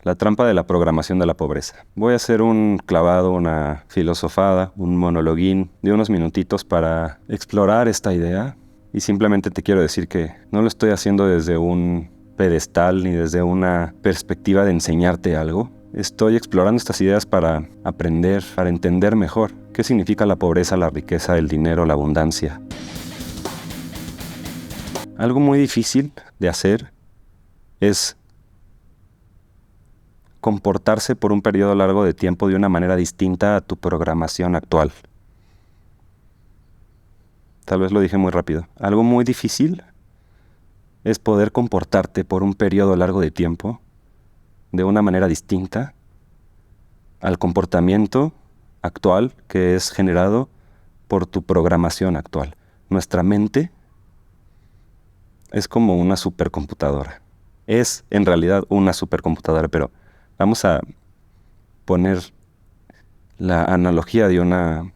La trampa de la programación de la pobreza. Voy a hacer un clavado, una filosofada, un monologuín de unos minutitos para explorar esta idea. Y simplemente te quiero decir que no lo estoy haciendo desde un pedestal ni desde una perspectiva de enseñarte algo. Estoy explorando estas ideas para aprender, para entender mejor qué significa la pobreza, la riqueza, el dinero, la abundancia. Algo muy difícil de hacer es comportarse por un periodo largo de tiempo de una manera distinta a tu programación actual. Tal vez lo dije muy rápido. Algo muy difícil es poder comportarte por un periodo largo de tiempo de una manera distinta al comportamiento actual que es generado por tu programación actual. Nuestra mente es como una supercomputadora. Es en realidad una supercomputadora, pero vamos a poner la analogía de una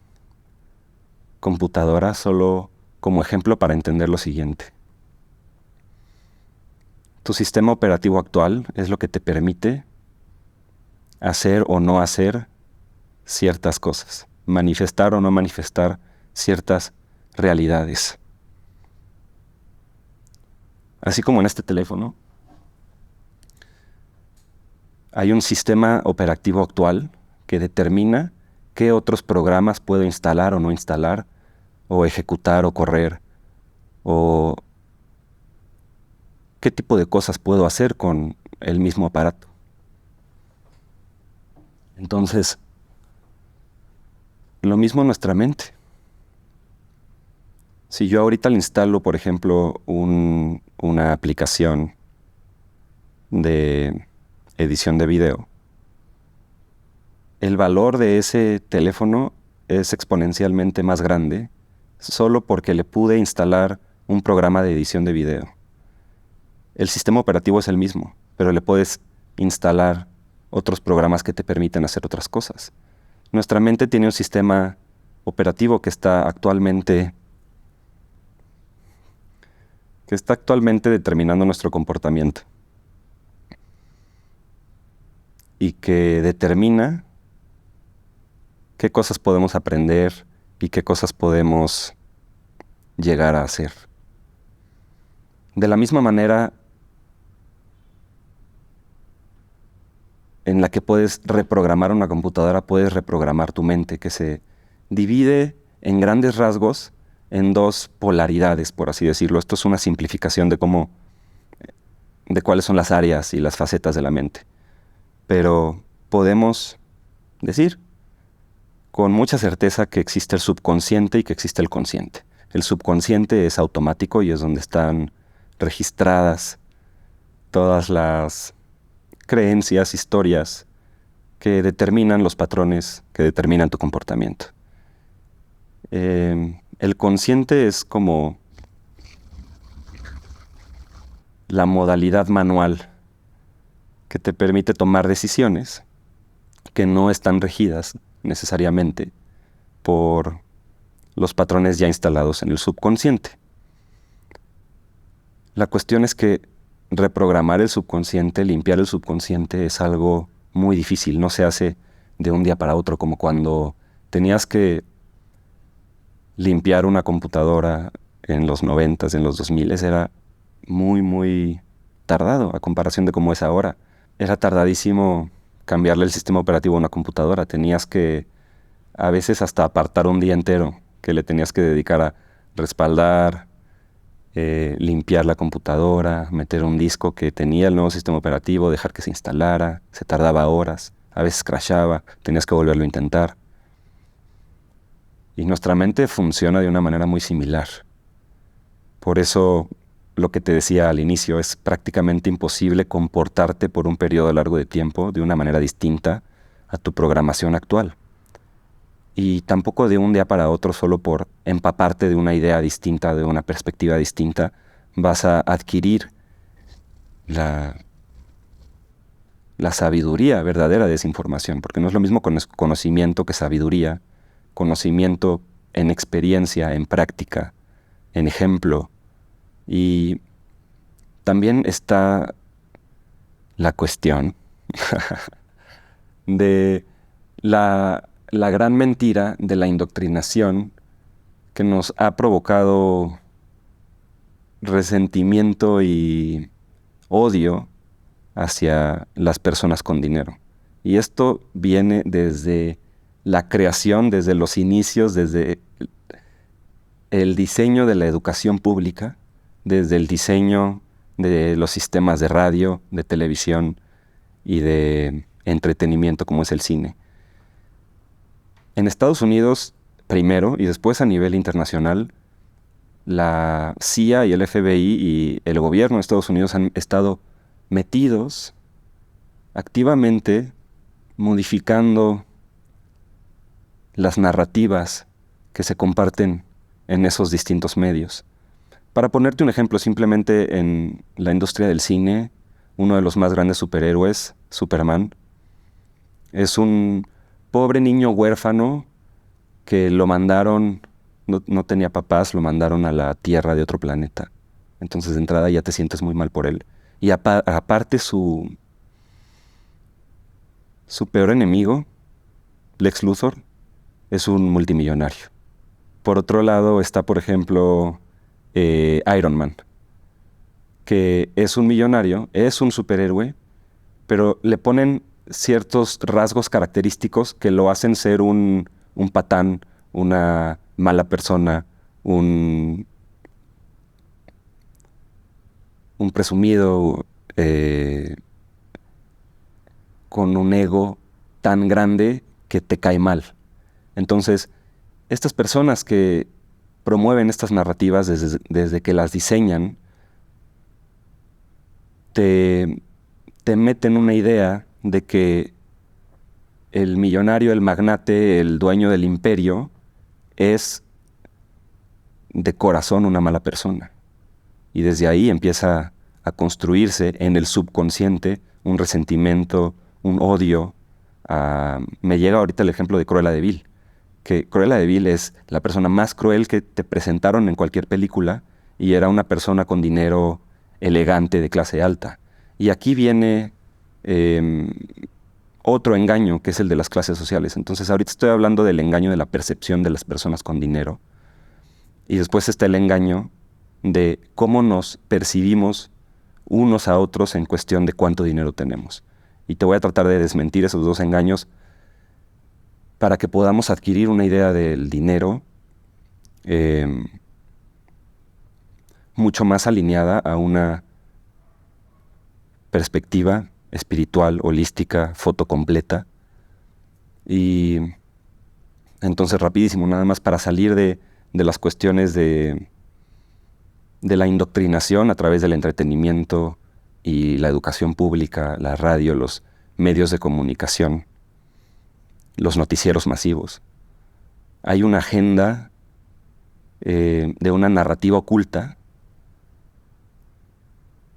computadora solo como ejemplo para entender lo siguiente. Tu sistema operativo actual es lo que te permite hacer o no hacer ciertas cosas, manifestar o no manifestar ciertas realidades. Así como en este teléfono, hay un sistema operativo actual que determina qué otros programas puedo instalar o no instalar, o ejecutar o correr, o qué tipo de cosas puedo hacer con el mismo aparato. Entonces, lo mismo en nuestra mente. Si yo ahorita le instalo, por ejemplo, una aplicación de edición de video, el valor de ese teléfono es exponencialmente más grande solo porque le pude instalar un programa de edición de video. El sistema operativo es el mismo, pero le puedes instalar otros programas que te permiten hacer otras cosas. Nuestra mente tiene un sistema operativo que está actualmente determinando nuestro comportamiento y que determina qué cosas podemos aprender y qué cosas podemos llegar a hacer. De la misma manera en la que puedes reprogramar una computadora, puedes reprogramar tu mente, que se divide en grandes rasgos en dos polaridades, por así decirlo. Esto es una simplificación de cuáles son las áreas y las facetas de la mente. Pero podemos decir con mucha certeza que existe el subconsciente y que existe el consciente. El subconsciente es automático y es donde están registradas todas las creencias, historias que determinan los patrones que determinan tu comportamiento. El consciente es como la modalidad manual que te permite tomar decisiones que no están regidas necesariamente por los patrones ya instalados en el subconsciente. La cuestión es que reprogramar el subconsciente, limpiar el subconsciente es algo muy difícil, no se hace de un día para otro, como cuando tenías que limpiar una computadora en los 90s, en los 2000s, era muy, muy tardado a comparación de cómo es ahora. Era tardadísimo cambiarle el sistema operativo a una computadora, tenías que a veces hasta apartar un día entero que le tenías que dedicar a respaldar, limpiar la computadora, meter un disco que tenía el nuevo sistema operativo, dejar que se instalara, se tardaba horas, a veces crashaba, tenías que volverlo a intentar. Y nuestra mente funciona de una manera muy similar. Por eso, lo que te decía al inicio, es prácticamente imposible comportarte por un periodo largo de tiempo de una manera distinta a tu programación actual. Y tampoco de un día para otro, solo por empaparte de una idea distinta, de una perspectiva distinta, vas a adquirir la sabiduría verdadera de esa información, porque no es lo mismo conocimiento que sabiduría, conocimiento en experiencia, en práctica, en ejemplo. Y también está la cuestión de la gran mentira de la indoctrinación que nos ha provocado resentimiento y odio hacia las personas con dinero. Y esto viene desde la creación, desde los inicios, desde el diseño de la educación pública, desde el diseño de los sistemas de radio, de televisión y de entretenimiento como es el cine. En Estados Unidos, primero, y después a nivel internacional, la CIA y el FBI y el gobierno de Estados Unidos han estado metidos activamente modificando las narrativas que se comparten en esos distintos medios. Para ponerte un ejemplo, simplemente en la industria del cine, uno de los más grandes superhéroes, Superman, es un pobre niño huérfano que lo mandaron, no tenía papás, lo mandaron a la Tierra de otro planeta. Entonces de entrada ya te sientes muy mal por él. Y aparte su peor enemigo, Lex Luthor, es un multimillonario. Por otro lado está, por ejemplo, Iron Man, que es un millonario, es un superhéroe, pero le ponen ciertos rasgos característicos que lo hacen ser un patán, una mala persona, un presumido con un ego tan grande que te cae mal. Entonces, estas personas que promueven estas narrativas desde que las diseñan, te meten una idea de que el millonario, el magnate, el dueño del imperio es de corazón una mala persona. Y desde ahí empieza a construirse en el subconsciente un resentimiento, un odio. Me llega ahorita el ejemplo de Cruella de Vil, que Cruella de Vil es la persona más cruel que te presentaron en cualquier película y era una persona con dinero elegante de clase alta. Y aquí viene otro engaño, que es el de las clases sociales. Entonces ahorita estoy hablando del engaño de la percepción de las personas con dinero. Y después está el engaño de cómo nos percibimos unos a otros en cuestión de cuánto dinero tenemos. Y te voy a tratar de desmentir esos dos engaños para que podamos adquirir una idea del dinero mucho más alineada a una perspectiva espiritual, holística, fotocompleta. Y entonces rapidísimo, nada más para salir de las cuestiones de la indoctrinación a través del entretenimiento y la educación pública, la radio, los medios de comunicación, los noticieros masivos. Hay una agenda de una narrativa oculta,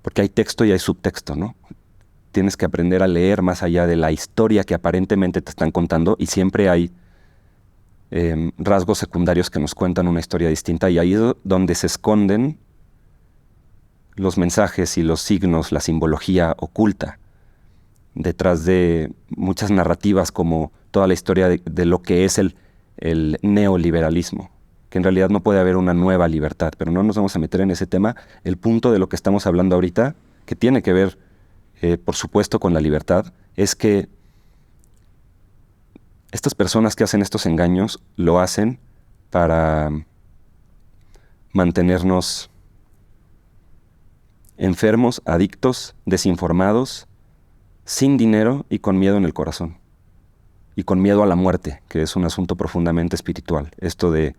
porque hay texto y hay subtexto, ¿no? Tienes que aprender a leer más allá de la historia que aparentemente te están contando y siempre hay rasgos secundarios que nos cuentan una historia distinta y ahí es donde se esconden los mensajes y los signos, la simbología oculta, detrás de muchas narrativas como toda la historia de lo que es el neoliberalismo, que en realidad no puede haber una nueva libertad, pero no nos vamos a meter en ese tema. El punto de lo que estamos hablando ahorita, que tiene que ver, por supuesto, con la libertad, es que estas personas que hacen estos engaños lo hacen para mantenernos enfermos, adictos, desinformados, sin dinero y con miedo en el corazón. Y con miedo a la muerte, que es un asunto profundamente espiritual, esto del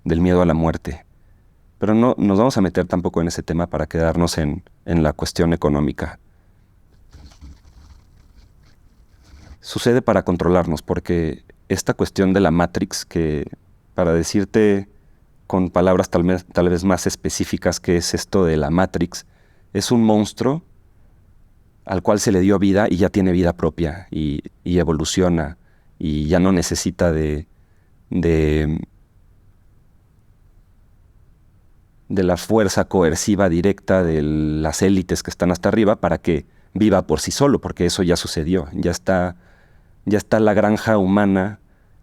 miedo a la muerte. Pero no nos vamos a meter tampoco en ese tema para quedarnos en la cuestión económica. Sucede para controlarnos, porque esta cuestión de la Matrix, que para decirte con palabras tal vez más específicas qué es esto de la Matrix, es un monstruo al cual se le dio vida y ya tiene vida propia y evoluciona y ya no necesita de la fuerza coerciva directa de las élites que están hasta arriba para que viva por sí solo, porque eso ya sucedió. Ya está la granja humana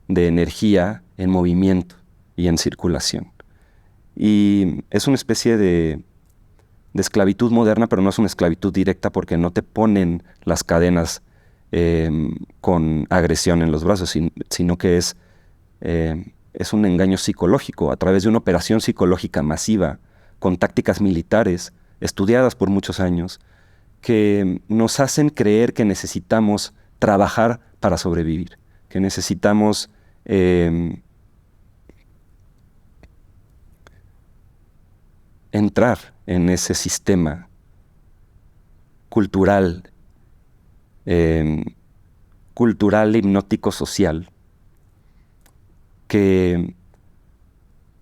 de energía en movimiento y en circulación. Y es una especie de esclavitud moderna, pero no es una esclavitud directa porque no te ponen las cadenas con agresión en los brazos, sino que es un engaño psicológico a través de una operación psicológica masiva con tácticas militares estudiadas por muchos años que nos hacen creer que necesitamos trabajar para sobrevivir, que necesitamos entrar en ese sistema cultural, hipnótico social, que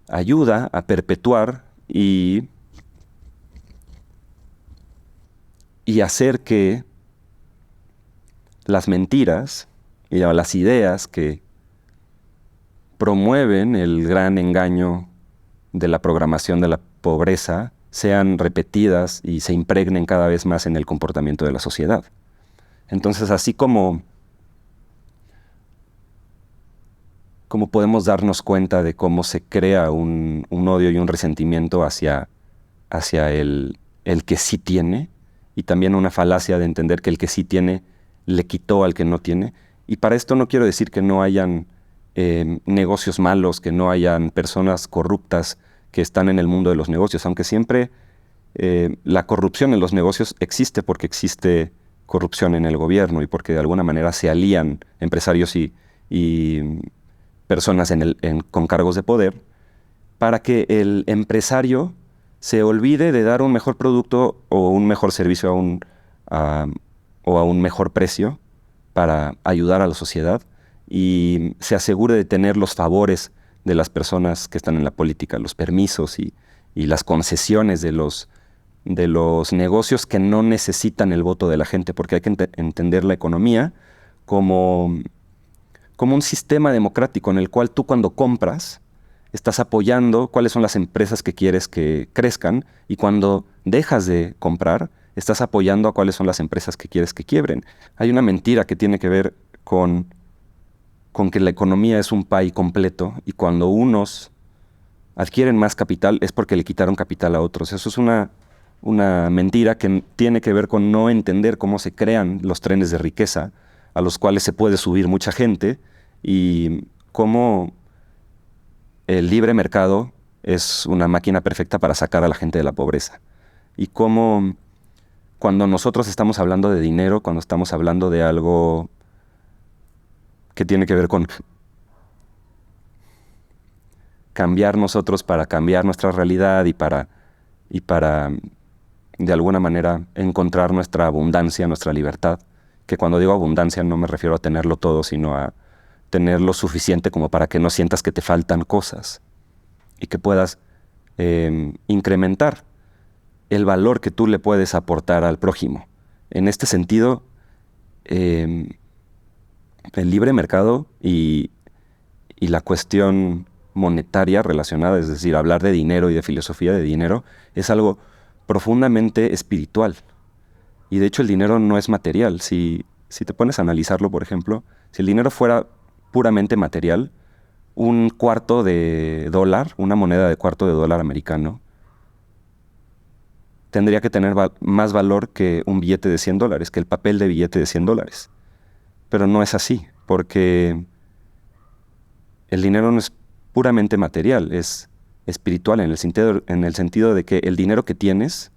ayuda a perpetuar y hacer que las mentiras y las ideas que promueven el gran engaño de la programación de la pobreza sean repetidas y se impregnen cada vez más en el comportamiento de la sociedad. Entonces, así como podemos darnos cuenta de cómo se crea un odio y un resentimiento hacia el que sí tiene, y también una falacia de entender que el que sí tiene le quitó al que no tiene. Y para esto no quiero decir que no hayan negocios malos, que no hayan personas corruptas que están en el mundo de los negocios, aunque siempre la corrupción en los negocios existe porque existe corrupción en el gobierno y porque de alguna manera se alían empresarios y personas con cargos de poder para que el empresario se olvide de dar un mejor producto o un mejor servicio o a un mejor precio para ayudar a la sociedad y se asegure de tener los favores de las personas que están en la política, los permisos y las concesiones de los negocios que no necesitan el voto de la gente, porque hay que entender la economía como un sistema democrático en el cual tú cuando compras estás apoyando cuáles son las empresas que quieres que crezcan y cuando dejas de comprar estás apoyando a cuáles son las empresas que quieres que quiebren. Hay una mentira que tiene que ver con que la economía es un pie completo y cuando unos adquieren más capital es porque le quitaron capital a otros. Eso es una mentira que tiene que ver con no entender cómo se crean los trenes de riqueza a los cuales se puede subir mucha gente y cómo el libre mercado es una máquina perfecta para sacar a la gente de la pobreza. Y cómo cuando nosotros estamos hablando de dinero, cuando estamos hablando de algo que tiene que ver con cambiar nosotros para cambiar nuestra realidad y para de alguna manera encontrar nuestra abundancia, nuestra libertad, que cuando digo abundancia no me refiero a tenerlo todo, sino a tener lo suficiente como para que no sientas que te faltan cosas y que puedas incrementar el valor que tú le puedes aportar al prójimo. En este sentido, el libre mercado y la cuestión monetaria relacionada, es decir, hablar de dinero y de filosofía de dinero, es algo profundamente espiritual. Y de hecho el dinero no es material. Si te pones a analizarlo, por ejemplo, si el dinero fuera puramente material, un cuarto de dólar, una moneda de cuarto de dólar americano, tendría que tener más valor que un billete de $100, que el papel de billete de $100. Pero no es así, porque el dinero no es puramente material, es espiritual en el sentido de que el dinero que tienes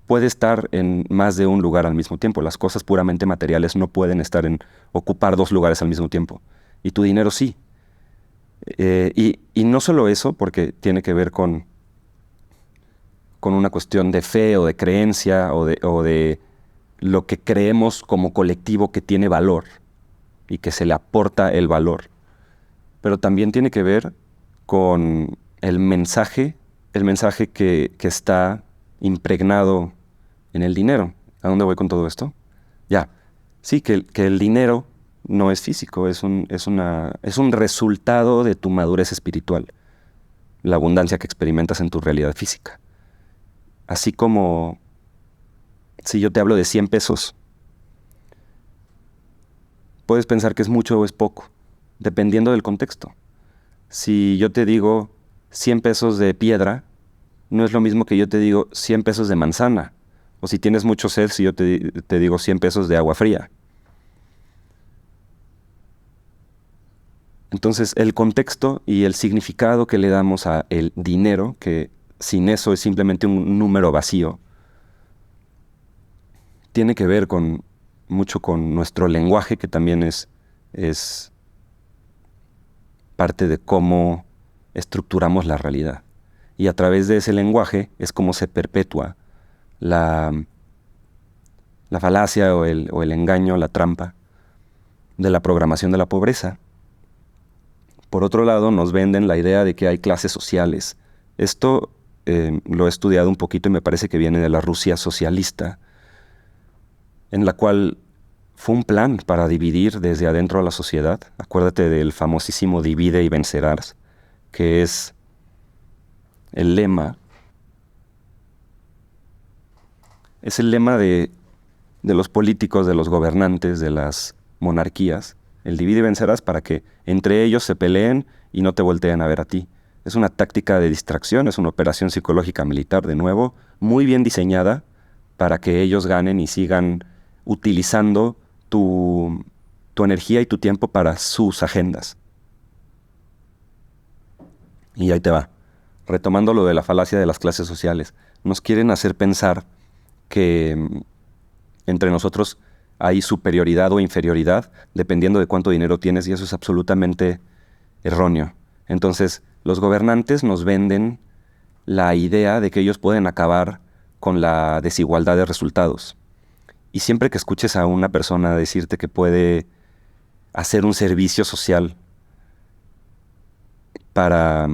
puede estar en más de un lugar al mismo tiempo. Las cosas puramente materiales no pueden ocupar dos lugares al mismo tiempo. Y tu dinero sí. Y no solo eso, porque tiene que ver con una cuestión de fe o de creencia o de lo que creemos como colectivo que tiene valor y que se le aporta el valor. Pero también tiene que ver con el mensaje que está impregnado en el dinero. ¿A dónde voy con todo esto? Ya, sí, que el dinero no es físico, es un resultado de tu madurez espiritual, la abundancia que experimentas en tu realidad física. Así como Si yo te hablo de 100 pesos, puedes pensar que es mucho o es poco, dependiendo del contexto. Si yo te digo 100 pesos de piedra, no es lo mismo que yo te digo 100 pesos de manzana. O si tienes mucho sed, si yo te digo 100 pesos de agua fría. Entonces, el contexto y el significado que le damos a el dinero, que sin eso es simplemente un número vacío, tiene que ver mucho con nuestro lenguaje, que también es parte de cómo estructuramos la realidad. Y a través de ese lenguaje es como se perpetúa la, la falacia o el engaño, la trampa de la programación de la pobreza. Por otro lado, nos venden la idea de que hay clases sociales. Esto lo he estudiado un poquito y me parece que viene de la Rusia socialista, en la cual fue un plan para dividir desde adentro a la sociedad. Acuérdate del famosísimo divide y vencerás, que es el lema. Es el lema de los políticos, de los gobernantes, de las monarquías. El divide y vencerás para que entre ellos se peleen y no te volteen a ver a ti. Es una táctica de distracción, es una operación psicológica militar, de nuevo, muy bien diseñada para que ellos ganen y sigan utilizando tu energía y tu tiempo para sus agendas. Y ahí te va. Retomando lo de la falacia de las clases sociales, nos quieren hacer pensar que entre nosotros hay superioridad o inferioridad dependiendo de cuánto dinero tienes, y eso es absolutamente erróneo. Entonces, los gobernantes nos venden la idea de que ellos pueden acabar con la desigualdad de resultados. Y siempre que escuches a una persona decirte que puede hacer un servicio social para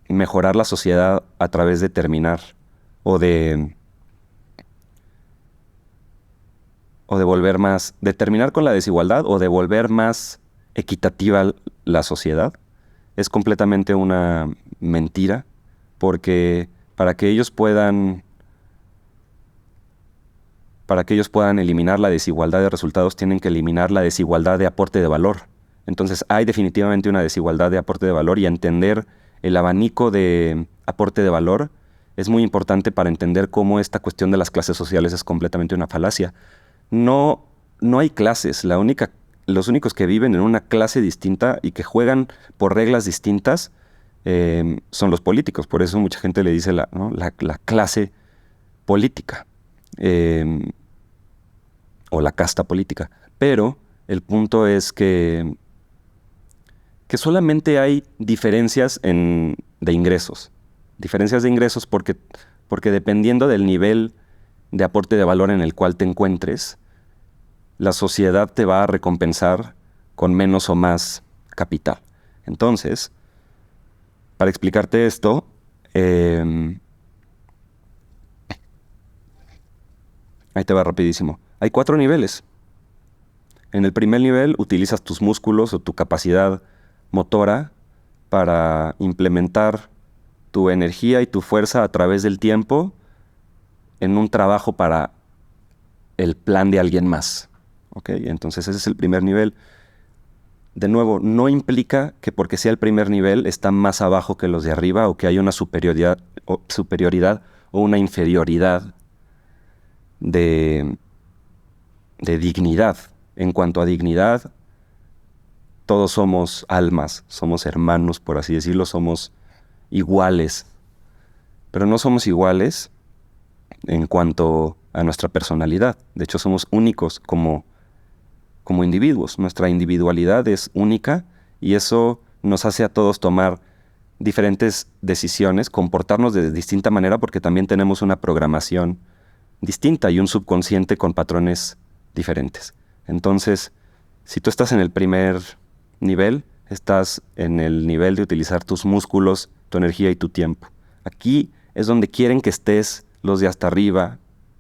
mejorar la sociedad a través de terminar o de volver más, de terminar con la desigualdad o de volver más equitativa la sociedad, es completamente una mentira, porque para que ellos puedan eliminar la desigualdad de resultados, tienen que eliminar la desigualdad de aporte de valor. Entonces hay definitivamente una desigualdad de aporte de valor, y entender el abanico de aporte de valor es muy importante para entender cómo esta cuestión de las clases sociales es completamente una falacia. No, no hay clases. Los únicos que viven en una clase distinta y que juegan por reglas distintas son los políticos. Por eso mucha gente le dice ¿no? la clase política o la casta política. Pero el punto es que solamente hay diferencias de ingresos. Diferencias de ingresos porque dependiendo del nivel de aporte de valor en el cual te encuentres, la sociedad te va a recompensar con menos o más capital. Entonces, para explicarte esto, ahí te va rapidísimo. Hay 4 niveles. En el primer nivel utilizas tus músculos o tu capacidad motora para implementar tu energía y tu fuerza a través del tiempo en un trabajo para el plan de alguien más. ¿Ok? Entonces ese es el primer nivel. De nuevo, no implica que porque sea el primer nivel está más abajo que los de arriba, o que hay una superioridad o una inferioridad de dignidad. En cuanto a dignidad, todos somos almas, somos hermanos, por así decirlo, somos iguales. Pero no somos iguales en cuanto a nuestra personalidad. De hecho, somos únicos como individuos. Nuestra individualidad es única, y eso nos hace a todos tomar diferentes decisiones, comportarnos de distinta manera, porque también tenemos una programación distinta y un subconsciente con patrones diferentes. Entonces, si tú estás en el primer nivel, estás en el nivel de utilizar tus músculos, tu energía y tu tiempo. Aquí es donde quieren que estés los de hasta arriba,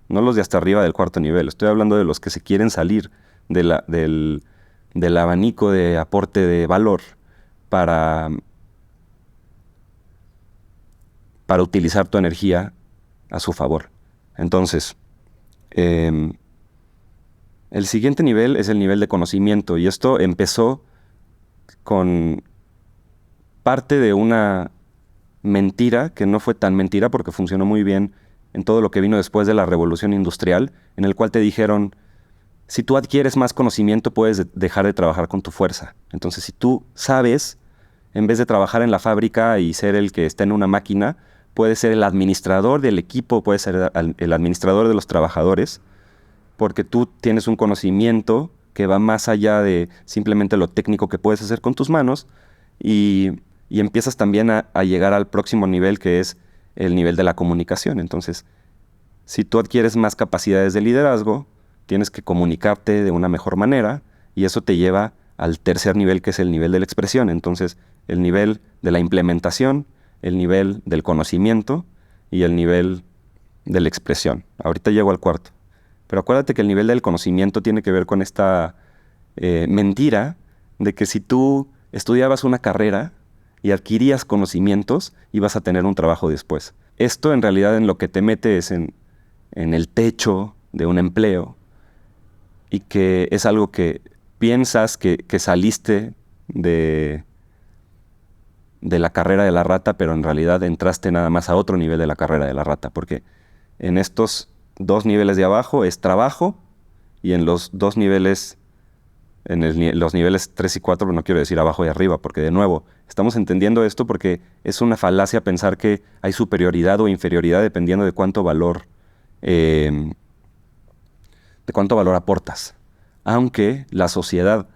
no los de hasta arriba del 4.º nivel. Estoy hablando de los que se quieren salir del abanico de aporte de valor para utilizar tu energía a su favor. Entonces, Em, el siguiente nivel es el nivel de conocimiento, y esto empezó con parte de una mentira que no fue tan mentira porque funcionó muy bien en todo lo que vino después de la revolución industrial, en el cual te dijeron, si tú adquieres más conocimiento puedes dejar de trabajar con tu fuerza. Entonces, si tú sabes, en vez de trabajar en la fábrica y ser el que está en una máquina, puedes ser el administrador del equipo, puedes ser el administrador de los trabajadores, porque tú tienes un conocimiento que va más allá de simplemente lo técnico que puedes hacer con tus manos y, y empiezas también a llegar al próximo nivel, que es el nivel de la comunicación. Entonces, si tú adquieres más capacidades de liderazgo, tienes que comunicarte de una mejor manera y eso te lleva al tercer nivel, que es el nivel de la expresión. Entonces, el nivel de la implementación, el nivel del conocimiento y el nivel de la expresión. Ahorita llego al cuarto. Pero acuérdate que el nivel del conocimiento tiene que ver con esta mentira de que si tú estudiabas una carrera y adquirías conocimientos, ibas a tener un trabajo después. Esto en realidad en lo que te mete es en el techo de un empleo y que es algo que piensas que saliste de, de la carrera de la rata, pero en realidad entraste nada más a otro nivel de la carrera de la rata, porque en estos dos niveles de abajo es trabajo y en los dos niveles, los niveles 3 y 4, no quiero decir abajo y arriba, porque de nuevo, estamos entendiendo esto porque es una falacia pensar que hay superioridad o inferioridad dependiendo de cuánto valor aportas. Aunque la sociedad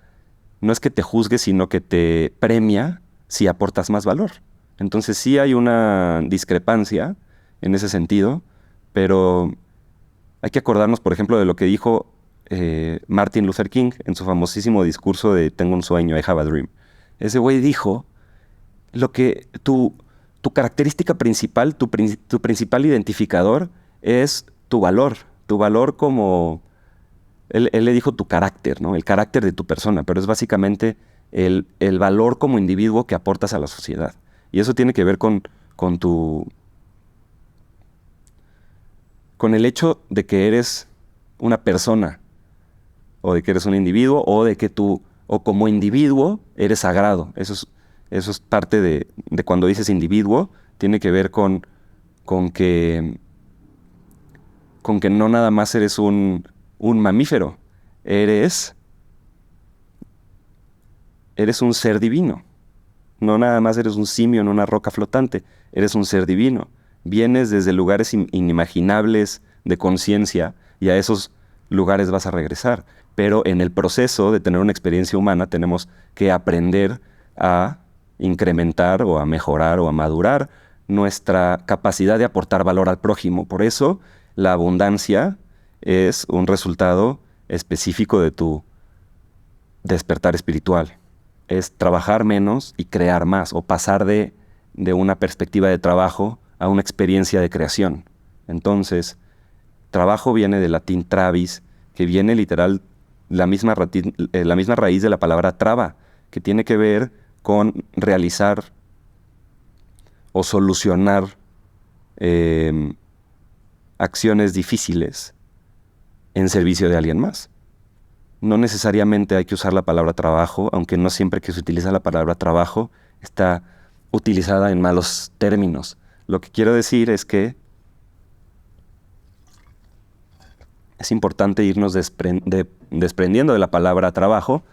no es que te juzgue, sino que te premia si aportas más valor. Entonces sí hay una discrepancia en ese sentido, pero hay que acordarnos, por ejemplo, de lo que dijo Martin Luther King en su famosísimo discurso de Tengo un sueño, I have a dream. Ese güey dijo lo que tu característica principal, tu principal identificador es tu valor como él le dijo tu carácter, ¿no? El carácter de tu persona, pero es básicamente el valor como individuo que aportas a la sociedad. Y eso tiene que ver con con el hecho de que eres una persona, o de que eres un individuo, o de que tú, o como individuo, eres sagrado. Eso es parte de cuando dices individuo, tiene que ver con que, con que no nada más eres un mamífero, eres eres un ser divino. No nada más eres un simio en una roca flotante, eres un ser divino. Vienes desde lugares inimaginables de conciencia y a esos lugares vas a regresar. Pero en el proceso de tener una experiencia humana tenemos que aprender a incrementar o a mejorar o a madurar nuestra capacidad de aportar valor al prójimo. Por eso la abundancia es un resultado específico de tu despertar espiritual. Es trabajar menos y crear más, o pasar de una perspectiva de trabajo a una experiencia de creación. Entonces, trabajo viene del latín travis, que viene literal la misma raíz de la palabra traba, que tiene que ver con realizar o solucionar acciones difíciles en servicio de alguien más. No necesariamente hay que usar la palabra trabajo, aunque no siempre que se utiliza la palabra trabajo está utilizada en malos términos. Lo que quiero decir es que es importante irnos desprendiendo de la palabra trabajo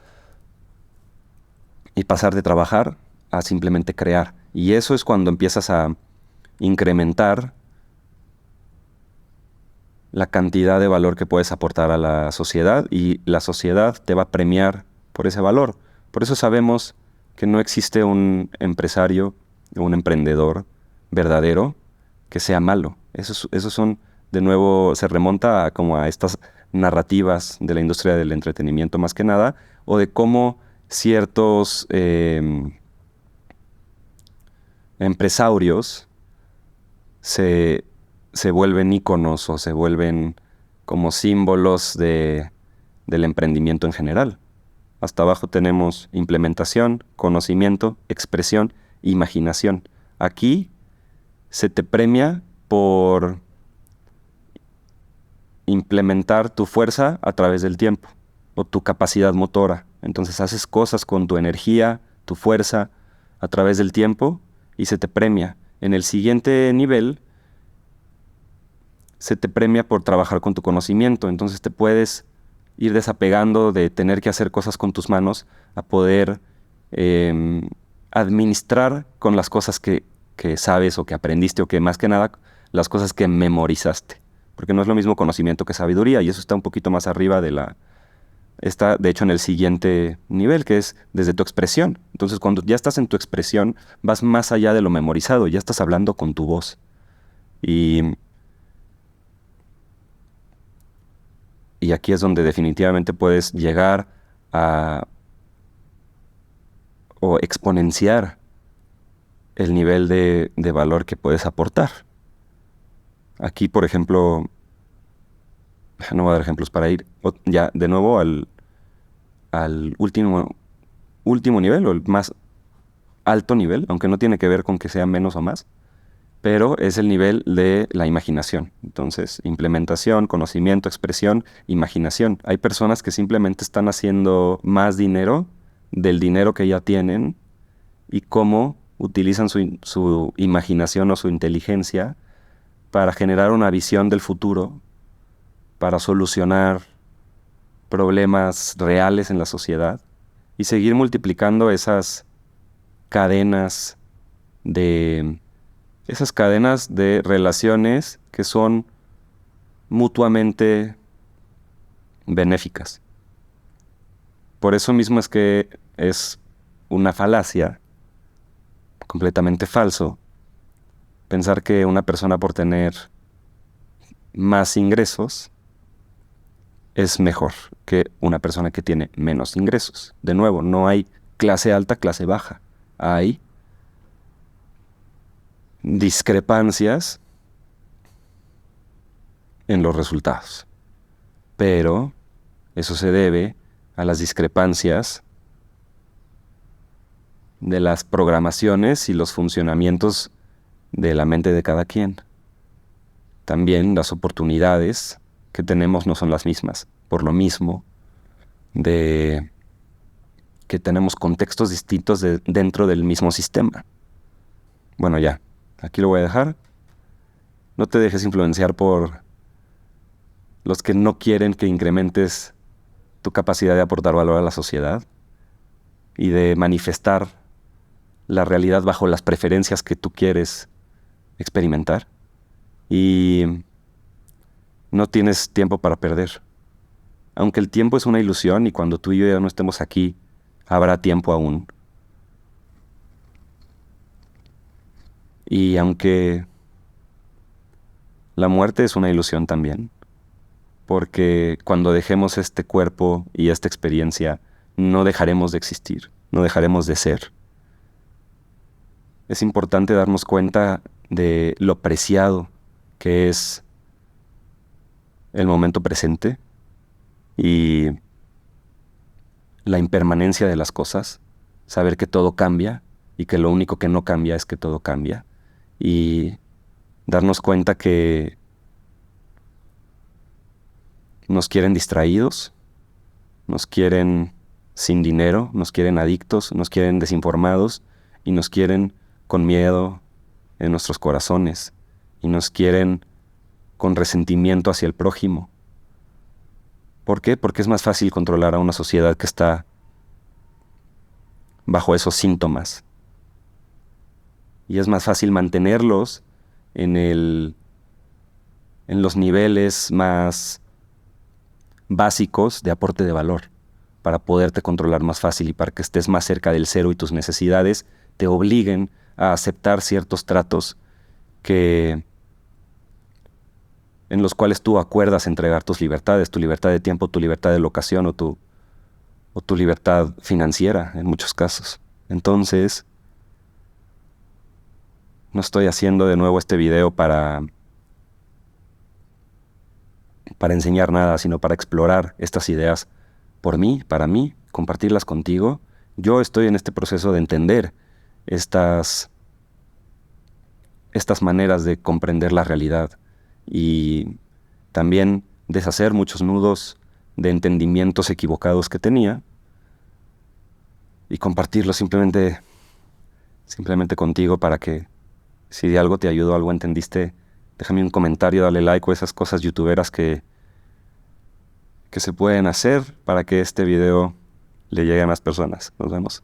y pasar de trabajar a simplemente crear. Y eso es cuando empiezas a incrementar la cantidad de valor que puedes aportar a la sociedad y la sociedad te va a premiar por ese valor. Por eso sabemos que no existe un empresario o un emprendedor verdadero que sea malo. Esos son, de nuevo, se remonta como a estas narrativas de la industria del entretenimiento más que nada, o de cómo ciertos empresarios se, se vuelven íconos o se vuelven como símbolos del emprendimiento en general. Hasta abajo tenemos implementación, conocimiento, expresión, imaginación. Aquí se te premia por implementar tu fuerza a través del tiempo o tu capacidad motora. Entonces haces cosas con tu energía, tu fuerza a través del tiempo y se te premia. En el siguiente nivel se te premia por trabajar con tu conocimiento. Entonces te puedes ir desapegando de tener que hacer cosas con tus manos a poder administrar con las cosas que sabes o que aprendiste o que más que nada las cosas que memorizaste. Porque no es lo mismo conocimiento que sabiduría y eso está un poquito más arriba está de hecho en el siguiente nivel, que es desde tu expresión. Entonces cuando ya estás en tu expresión vas más allá de lo memorizado, ya estás hablando con tu voz. Y Y aquí es donde definitivamente puedes llegar a o exponenciar el nivel de valor que puedes aportar. Aquí, por ejemplo, no voy a dar ejemplos para ir ya de nuevo al último nivel o el más alto nivel, aunque no tiene que ver con que sea menos o más, pero es el nivel de la imaginación. Entonces, implementación, conocimiento, expresión, imaginación. Hay personas que simplemente están haciendo más dinero del dinero que ya tienen y cómo utilizan su imaginación o su inteligencia para generar una visión del futuro, para solucionar problemas reales en la sociedad y seguir multiplicando cadenas de esas cadenas de relaciones que son mutuamente benéficas. Por eso mismo es que es una falacia, completamente falso, pensar que una persona por tener más ingresos es mejor que una persona que tiene menos ingresos. De nuevo, no hay clase alta, clase baja. Hay discrepancias en los resultados. Pero eso se debe a las discrepancias de las programaciones y los funcionamientos de la mente de cada quien. También las oportunidades que tenemos no son las mismas, por lo mismo de que tenemos contextos distintos dentro del mismo sistema. Bueno, ya, aquí lo voy a dejar. No te dejes influenciar por los que no quieren que incrementes tu capacidad de aportar valor a la sociedad y de manifestar la realidad bajo las preferencias que tú quieres experimentar. Y no tienes tiempo para perder. Aunque el tiempo es una ilusión y cuando tú y yo ya no estemos aquí, habrá tiempo aún. Y aunque la muerte es una ilusión también, porque cuando dejemos este cuerpo y esta experiencia, no dejaremos de existir, no dejaremos de ser. Es importante darnos cuenta de lo preciado que es el momento presente y la impermanencia de las cosas, saber que todo cambia y que lo único que no cambia es que todo cambia, y darnos cuenta que nos quieren distraídos, nos quieren sin dinero, nos quieren adictos, nos quieren desinformados y nos quieren con miedo en nuestros corazones y nos quieren con resentimiento hacia el prójimo. ¿Por qué? Porque es más fácil controlar a una sociedad que está bajo esos síntomas. Y es más fácil mantenerlos en los niveles más básicos de aporte de valor, para poderte controlar más fácil y para que estés más cerca del cero y tus necesidades te obliguen a aceptar ciertos tratos en los cuales tú acuerdas entregar tus libertades, tu libertad de tiempo, tu libertad de locación o tu libertad financiera en muchos casos. Entonces, no estoy haciendo de nuevo este video para enseñar nada, sino para explorar estas ideas por mí, para mí, compartirlas contigo. Yo estoy en este proceso de entender estas maneras de comprender la realidad y también deshacer muchos nudos de entendimientos equivocados que tenía y compartirlo simplemente contigo para que si de algo te ayudó, algo entendiste, déjame un comentario, dale like o esas cosas youtuberas que se pueden hacer para que este video le llegue a más personas. Nos vemos.